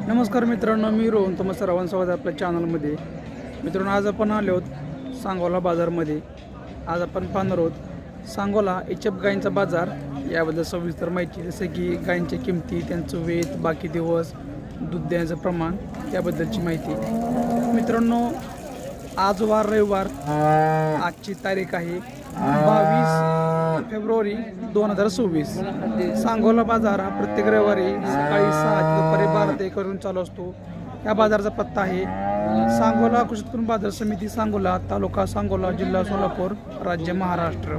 नमस्कार मित्रांनो, मी रोहन तुम्हा सर्वांचं स्वागत आहे आपल्या चॅनलमध्ये. मित्रांनो, आज आपण आलो आहोत सांगोला बाजारमध्ये. आज आपण पाहणार आहोत सांगोला एचएफ गायींचा बाजार याबद्दल सविस्तर माहिती, जसं की गायींच्या किमती, त्यांचं वेत, बाकी दिवस, दूध देण्याचं प्रमाण याबद्दलची माहिती. मित्रांनो, आज वार रविवार, आजची तारीख आहे 22 फेब्रुवारी 2026. सांगोला बाजार हा प्रत्येक रविवारी सकाळी 6 ते दुपारी 12 ते 1 करून चालू असतो. या बाजाराचा पत्ता आहे सांगोला कृषी उत्पन्न बाजार समिती, सांगोला, तालुका सांगोला, जिल्हा सोलापूर, राज्य महाराष्ट्र.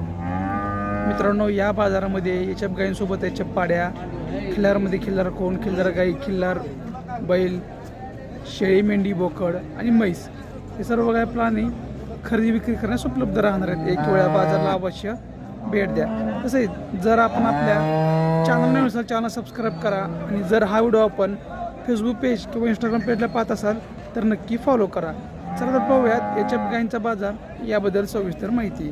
मित्रांनो, या बाजारामध्ये एचएफ गायींसोबत एचएफ पाड्या, खिल्लारमध्ये खिल्लार कोण, खिल्लार गाई, खिल्लार बैल, शेळी, मेंढी, बोकड आणि म्हैस हे सर्व काही प्राणी खरेदी विक्री करण्यास उपलब्ध राहणार आहेत. एक वेळा बाजारला अवश्य भेट द्या. तसेच जर आपण आपल्या चॅनल नवीन चॅनल सबस्क्राईब करा आणि जर हा व्हिडिओ आपण फेसबुक पेज किंवा इंस्टाग्राम पेजला पाहत असाल तर नक्की फॉलो करा. चला तर पाहूयात एचएफ गायींचा बाजार याबद्दल सविस्तर माहिती.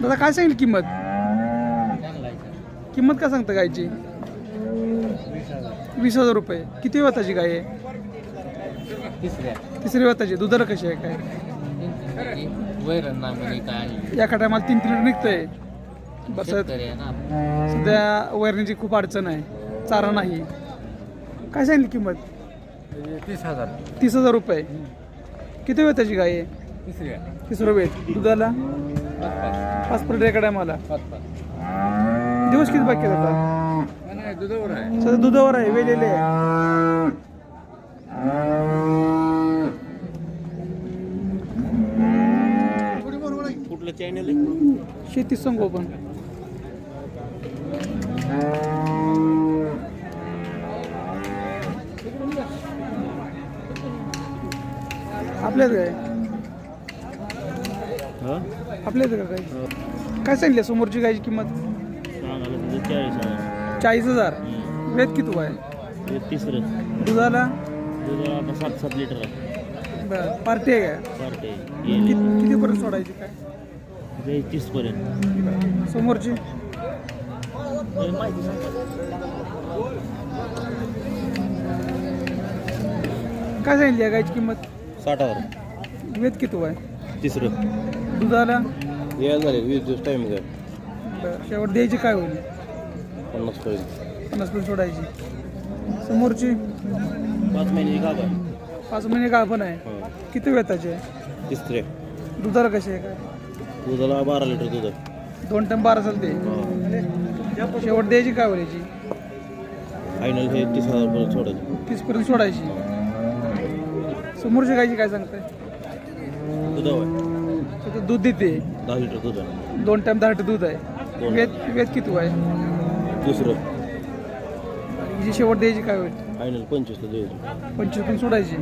दादा, काय सांगेल किंमत काय सांगता गायची? 20,000 रुपये. किती वेताची गाय आहे? तिसरी वेताची. दुधाला कशी आहे काय? एका टायमाला 3 लिटर निघतंय. बस सध्या वैरणीची खूप अडचण आहे, चारा नाही. काय सांगितली किंमत? 30,000 रुपये. किती वेताची गाय आहे? तिसरं वेत. दुधाला 5 लिटर एका टायमाला. दिवस किती बाकी आहेत आता? सध्या दुधावर आहे, वेलेले आहे. कुठलं चॅनल आहे? शेती संगोपन. आपल्याच काय आपल्याच का काय सांगितलं समोरची गायची किंमत? 40,000. वेत किती आहे? तिसरं. दुधाला 7 लिटर आहे. बरं. पार्टी आहे काय? कितीपर्यंत सोडायची काय? 30 पर्यंत. समोरची काय सांगितली गायची किंमत? 60,000. वेत किती आहे? तिसरं. दुधाला यायला झाले 20 दिवस टाईम आहे. बरं. शेवट द्यायची काय होईल? 50 पर्यंत. 50 पर्यंत सोडायची. समोरची 5 महिने गाव आहे. 5 महिने का पण आहे. किती वेताची आहे? तिसरे. दुधाला कशी आहे काय? दुधाला 12 लिटर दूध आहे. 2 टाइम 12 चालते. शेवट द्यायची काय होईल याची? फायनल हे 30,000 पर्यंत सोडायचं. 30 पर्यंत सोडायची. समोरची गायची काय सांगताय? दुधावर आहे. तर दूध देते 10 लिटर दूध आहे. 2 टाइम 10 लिटर दूध आहे. वेत किती आहे? दुसरं. हिची शेवट द्यायची काय होईल? फायनल 25 द्यायचं. 25 पर्यंत सोडायची.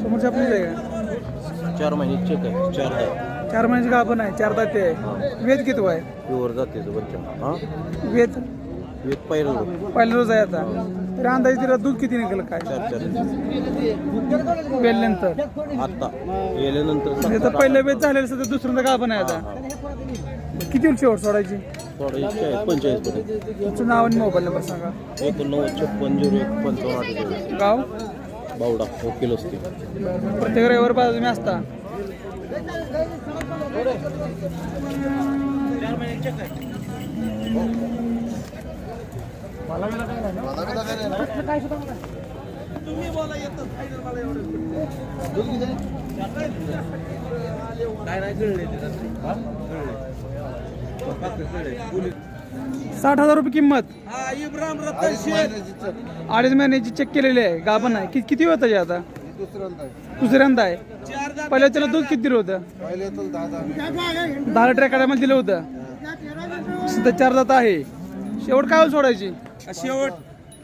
समोरची आपलीच आहे का? 4 महिने चेक आहे. 4 आहे. 4 महिन्याची का पण आहे. 4 दाते आहे. वेत किती आहे? प्युअर जाते बच्चा. हां, वेत पहिला रोज आहे आता. तरी अंदाजे तिला दूध किती निघेल काय? 4 पेल्यानंतर आता गेल्यानंतर तर पहिलं वेत झालेलं सध्या दुसऱ्यांदा का पण आहे आता. किती शेवट सोडायची? 45 पर्यंत. तुमचं नाव आणि मोबाईल नंबर सांगा. 19560155 गाव बावडा वकील असते. प्रत्येक रविवार बाजार तुम्ही असता? साठ 60,000 रुपये किंमत. 2.5 महिन्याची चेक केलेली आहे. गाभण आहे. किती होतं जे आता? दुसऱ्यांदा आहे. पहिल्या त्याला दूध किती दिलं होतं? 10 लिटर एखाद्यामध्ये दिलं होतं. सध्या 4 दात आहे. शेवट काय सोडायची? शेवट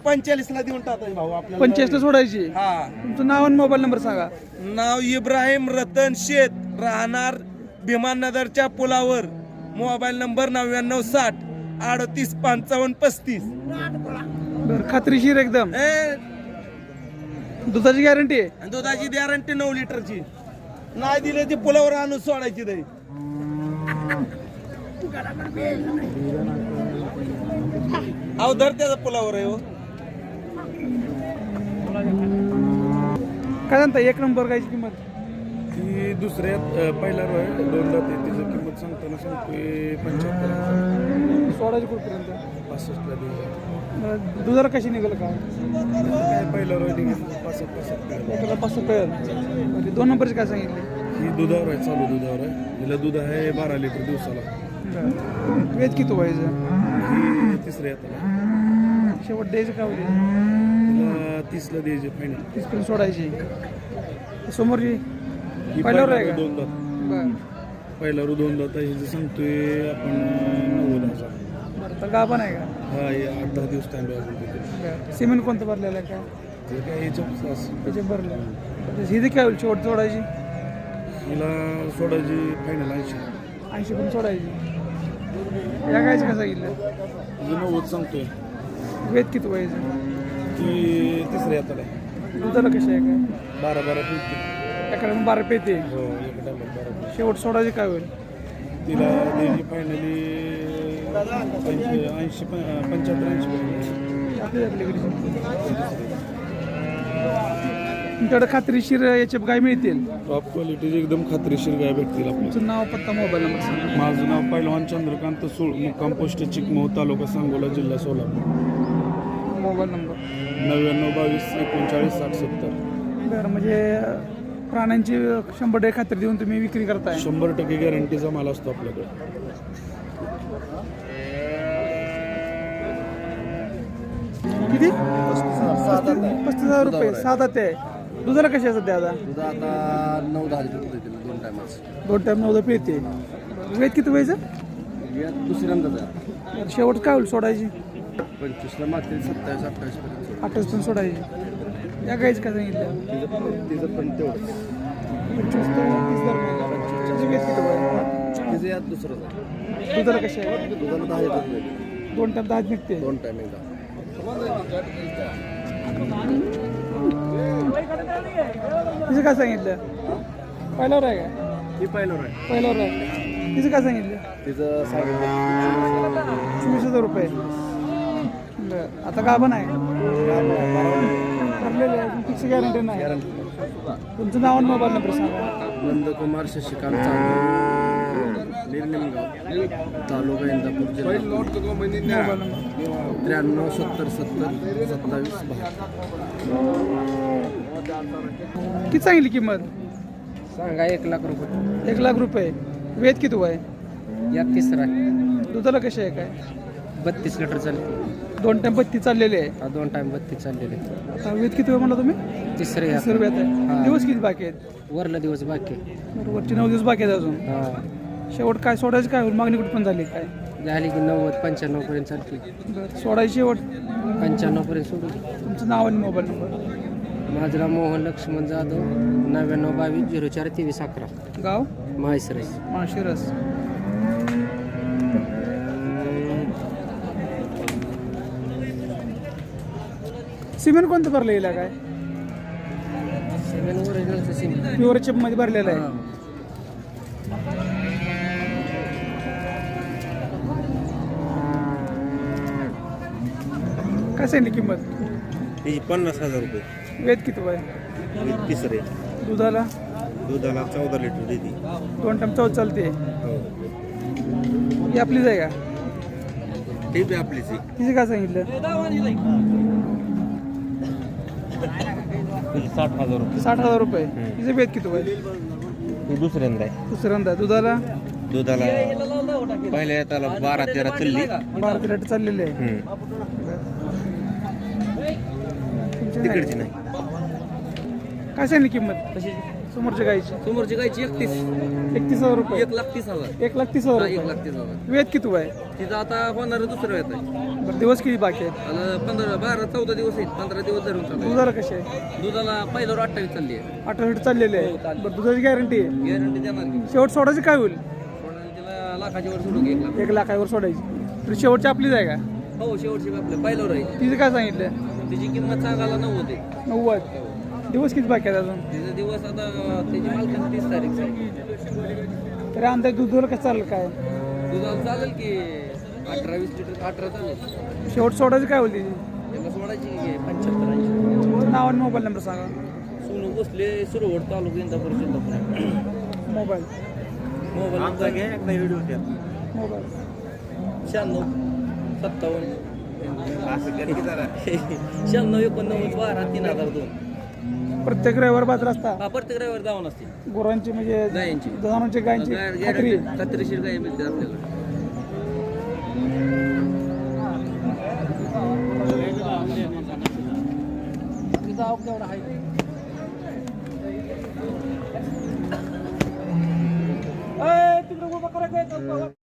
45 ला देऊन टाकायचं भाऊ. आपल्याला 45 ला सोडायची. हा. तुमचं नाव आणि मोबाईल नंबर सांगा. नाव इब्राहिम रतन शेत, राहणार भीमानगरच्या पुलावर. Mobile number 9960 38 55 35. बरं. खात्रीशीर एकदम. दुधाची गॅरंटी आहे? दुधाची गॅरंटी 9 लिटरची. नाही दिले ती पुलावर आणून सोडायची दही. अहो धर त्याचा पुलावर आहे हो. काय सांगता एक नंबर गायची किंमत? ती दुसऱ्यात पहिला रोय 2 दात आहे. तिचं किंमत सांगताना सांगतोय 75,000. सोळाची कुठपर्यंत 65 ला दिली. दुधाला कशी निघेल काय? काय पहिला रोय दिली 65 एकाला 5 कळेल. 2 नंबरची काय सांगितली? ही दुधावर आहे, चालू दुधावर आहे. हिला दूध आहे 12 लिटर दिवसाला. वेज किती व्हायचं? ही तिसऱ्या येताला. शेवट द्यायचं काय होते? तिला 30 ला द्यायची फायनल. 30 पर्यंत सोडायची. समोरची ही पहिल्यावर आहे का? 2 दात. बरं पहिला रू 2 दात आहे. हिचं सांगतोय आपण 90,000. बरं. तर गाभण आहे का? हा हे 8-10 दिवस टाइम अजून तिथे. बरं. सिमेंट कोणतं भरलेलं आहे काय? ते काय याच्या त्याचे भरलं. हिथे काय होईल शेवट सोडायची? हिला सोडायची फायनल 80. 80 पण सोडायची. या गायचं कसं सांगितलं? हिचं 90 सांगतोय. वेद किती व्हायचं? ती तिसऱ्या येताला आहे. दुधाला कशी आहे काय? 12 पिंकी. एखाद्या 12 पेते. हो एका टायमात 12. शेवट सोडायची काय होईल? तिला द्यायची फायनली 80 85-80. तुमच्याकडे खात्रीशीर याच्या गाय मिळतील? टॉप क्वालिटीची एकदम खात्रीशीर गाय भेटतील आपल्याला. तुमचं नाव पत्ता मोबाईल नंबर सांगा. माझं नाव पहिलवान चंद्रकांत सूळ, मुक्काम पोस्ट चिकमोह, तालुका सांगोला, जिल्हा सोलापूर. Mobile number 99 22 39 60 70. बरं. म्हणजे प्राण्यांची 100% खात्री देऊन तुम्ही विक्री करताय? 100% गॅरंटीचा माल असतो आपल्याकडे. किती? 35,000 रुपये. 7 ते दुधाला कशी आहे सध्या आता? तुझं आता 9-10 लिटर दूध येतील 2 टायमाच. 2 टाइम 9 पिळते. वेद किती व्हायचं? दुसऱ्यांदाच आहे. शेवट काय होईल सोडायची? 25 ला मागतील 27-28 पर्यंत. 28 पण सोडायची. या गायचं काय सांगितलं? तिचं पण तेवढंच. 25 ते 30 दरम्यान. त्याची वेद किती व्हायचं? तिचं यात दुसरंच आहे. दुधाला कशी आहे? दुधाला 10 लिटर दूध येईल. 2 टाइम 10 निघते. 2 टाइम एकदा. तिचं काय सांगितलं? पहिल्यावर आहे का? ही पहिलं आहे. पहिल्यावर आहे. तिचं काय सांगितलं? तिचं सांगितलं 24,000 रुपये. बरं. आता गाभण आहे? ठरलेलं आहे. फिक्स गॅरंटी नाही. तुमचं नाव आणि मोबाईल नंबर सांगा. नंदकुमार शशिकांत चांदे, निर्निमगाव, तालुका इंदापूर, जिल्हा मोबाईल नंबर 93 70 70 27 72. किती सांगितली किंमत? सांगा 1 लाख रुपये. 1 लाख रुपये. वेद किती आहे? या तिसरा दुधाला कशी आहे काय? 32 लिटर चालते. 2 टाइम 32 चाललेले आहे. 2 टाइम 32 चाललेले. आता वेद किती म्हणला तुम्ही? तिसरे तिसरं वेद आहे. हा. दिवस किती बाकी आहेत? वरला दिवस बाकी. वरचे 9 दिवस बाकी आहेत अजून. शेवट काय सोडायचं काय होईल? मागणी कुठं पण झाली काय? झाली की 90-95 पर्यंत चालते. बरं. सोडायची शेवट. 95 पर्यंत सोडू. तुमचं नाव आणि मोबाईल नंबर. माझं नाव मोहन लक्ष्मण जाधव, 99 22 04 23 11, गाव? माहेसरस. माळशिरस. सिमेंट कोणतं भरलं येईल काय? ओरिजिनलचं सिम. प्युअर चिपमध्ये भरलेलं आहे. काय सांगितली किंमत? त्याची 50,000 रुपये. वेद किती आहे? ही तिसरे. दुधाला? दुधाला 14 लिटर देते. 2 टाइम 14 चालते. हो ही आपलीच आहे का? ही बी आपलीच आहे. तिचं काय सांगितलं? 60,000 रुपये. 60,000 रुपये. तिचं वेद किती आहे? ही दुसऱ्यांदा आहे. दुसऱ्यांदा. दुधाला? दुधाला पहिल्या येताला 12-13 चालली. 12 लिटर चाललेले आहे. तुमची तिकडची नाही. काय सांगितली किंमत तशी समोरच्या गायची? समोरची गायची 31,000 रुपये. 1,30,000. 1,30,000 रुपये. 1,30,000. वेद किती आहे? तिथं आता होणार दुसरं येत आहे. बरं. दिवस किती बाकी आहेत? मला 12 दिवस आहेत. 15 दिवस धरून चालू. दुधाला कशी आहे? दुधाला पहिल्यावर 28 चालली आहे. 18 लिटर चाललेले आहे. बरं. दुधाची गॅरंटी आहे? गॅरंटी देणार की शेवट सोडायची काय होईल? सोडायला तिला लाखाची वर सोडू की 1 लाख. 1 लाखावर सोडायची. तर शेवटची आपलीच आहे का? हो शेवटची आपल्या पहिल्यावर आहे. तिचं काय सांगितलं? तिची किंमत सांगायला 90 आहे. 90. दिवस किती बाकी आहेत अजून? तिचा दिवस आता त्याची मालकाची 30 तारीख आहे. तरी अंदाज दुधाला कसं चालेल काय? दुधाला चालेल की 18-20 लिटर 18 चालेल. शेवट सोडायची काय होईल तिची? त्याला सोडायची 75-80. नाव आणि मोबाईल नंबर सांगा. सोनू बसले सुरवड तालुका इंदापूर जिल्हा Pune. Mobile mobile number mobile 96 57 96 89 12 3002. प्रत्येक रविवार बाजार असता हा प्रत्येक रविवार जाऊन असते. गुरांची म्हणजे गायांची जनावरांची गायची खात्री खात्रीशीर गाय मिळते आपल्याला. तिकडे उभा करायचं